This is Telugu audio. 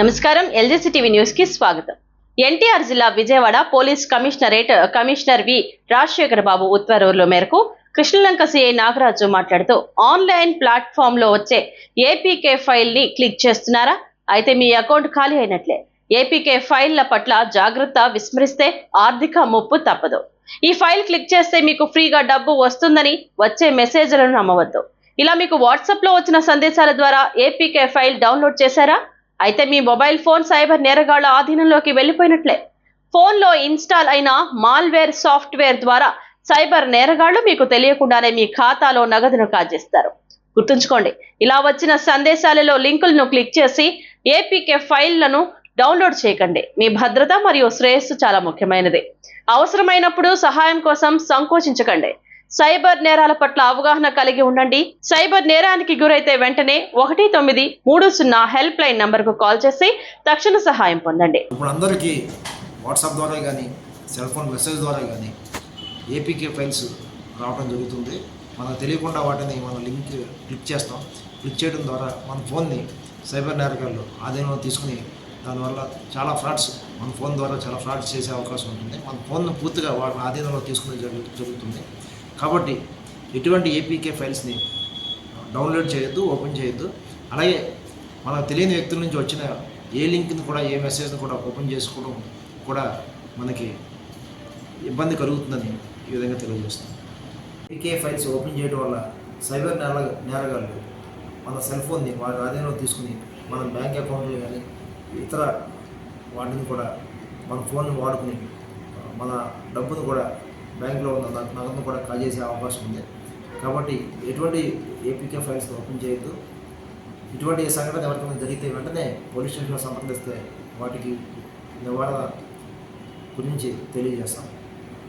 నమస్కారం ఎల్జీసీ టీవీ న్యూస్ కి స్వాగతం. ఎన్టీఆర్ జిల్లా Vijayawada police commissionerate commissioner V Rajasekhar Babu ఉత్తర్వుల మేరకు కృష్ణలంక సిఐ నాగరాజు మాట్లాడుతూ ఆన్లైన్ ప్లాట్ఫామ్ లో వచ్చే ఏపీకే ఫైల్ ని క్లిక్ చేస్తున్నారా? అయితే మీ అకౌంట్ ఖాళీ అయినట్లే. ఏపీకే ఫైళ్ల పట్ల జాగ్రత్త విస్మరిస్తే ఆర్థిక ముప్పు తప్పదు. ఈ ఫైల్ క్లిక్ చేస్తే మీకు ఫ్రీగా డబ్బు వస్తుందని వచ్చే మెసేజ్లను నమ్మవద్దు. ఇలా మీకు వాట్సాప్ లో వచ్చిన సందేశాల ద్వారా ఏపీకే ఫైల్ డౌన్లోడ్ చేశారా? అయితే మీ మొబైల్ ఫోన్ సైబర్ నేరగాళ్ల ఆధీనంలోకి వెళ్లిపోయినట్లే. ఫోన్లో ఇన్స్టాల్ అయిన మాల్వేర్ సాఫ్ట్వేర్ ద్వారా సైబర్ నేరగాళ్లు మీకు తెలియకుండానే మీ ఖాతాలో నగదును కాజేస్తారు. గుర్తుంచుకోండి, ఇలా వచ్చిన సందేశాలలో లింకులను క్లిక్ చేసి ఏపీకే ఫైళ్లను డౌన్లోడ్ చేయకండి. మీ భద్రత మరియు శ్రేయస్సు చాలా ముఖ్యమైనది. అవసరమైనప్పుడు సహాయం కోసం సంకోచించకండి. సైబర్ నేరాల పట్ల అవగాహన కలిగి ఉండండి. సైబర్ నేరానికి గురైతే వెంటనే 1930 హెల్ప్ లైన్ నంబర్కు కాల్ చేసి తక్షణ సహాయం పొందండి. ఇప్పుడు అందరికీ వాట్సాప్ ద్వారా కానీ సెల్ ఫోన్ మెసేజ్ ద్వారా కానీ ఏపీకే ఫైల్స్ రావడం జరుగుతుంది. మనకు తెలియకుండా వాటిని మనం లింక్ క్లిక్ చేస్తాం. క్లిక్ చేయడం ద్వారా మన ఫోన్ని సైబర్ నేరగాళ్ళు ఆధీనంలో తీసుకుని దానివల్ల చాలా ఫ్రాడ్స్ మన ఫోన్ ద్వారా చాలా ఫ్రాడ్స్ చేసే అవకాశం ఉంటుంది. మన ఫోన్ను పూర్తిగా వాటిని ఆధీనంలో తీసుకునే జరుగుతుంది. కాబట్టి ఎటువంటి ఏపీకే ఫైల్స్ని డౌన్లోడ్ చేయొద్దు, ఓపెన్ చేయొద్దు. అలాగే మనకు తెలియని వ్యక్తుల నుంచి వచ్చిన ఏ లింక్ని కూడా ఏ మెసేజ్ని కూడా ఓపెన్ చేసుకోవడం కూడా మనకి ఇబ్బంది కలుగుతుందని ఈ విధంగా తెలియజేస్తాం. ఏపీకే ఫైల్స్ ఓపెన్ చేయడం వల్ల సైబర్ నేరగాళ్ళు మన సెల్ ఫోన్ని వారి ఆధీనంలో తీసుకుని మన బ్యాంక్ అకౌంట్లు కానీ ఇతర వాటిని కూడా మన ఫోన్ని వాడుకుని మన డబ్బును కూడా బ్యాంకులో ఉన్న నగదును కూడా కాజేసే అవకాశం ఉంది. కాబట్టి ఎటువంటి ఏపీకే ఫైల్స్ ఓపెన్ చేయొద్దు. ఇటువంటి సంఘటన ఎవరికైనా జరిగితే వెంటనే పోలీస్ స్టేషన్లో సంప్రదిస్తే వాటికి నివారణ గురించి తెలియజేస్తాం.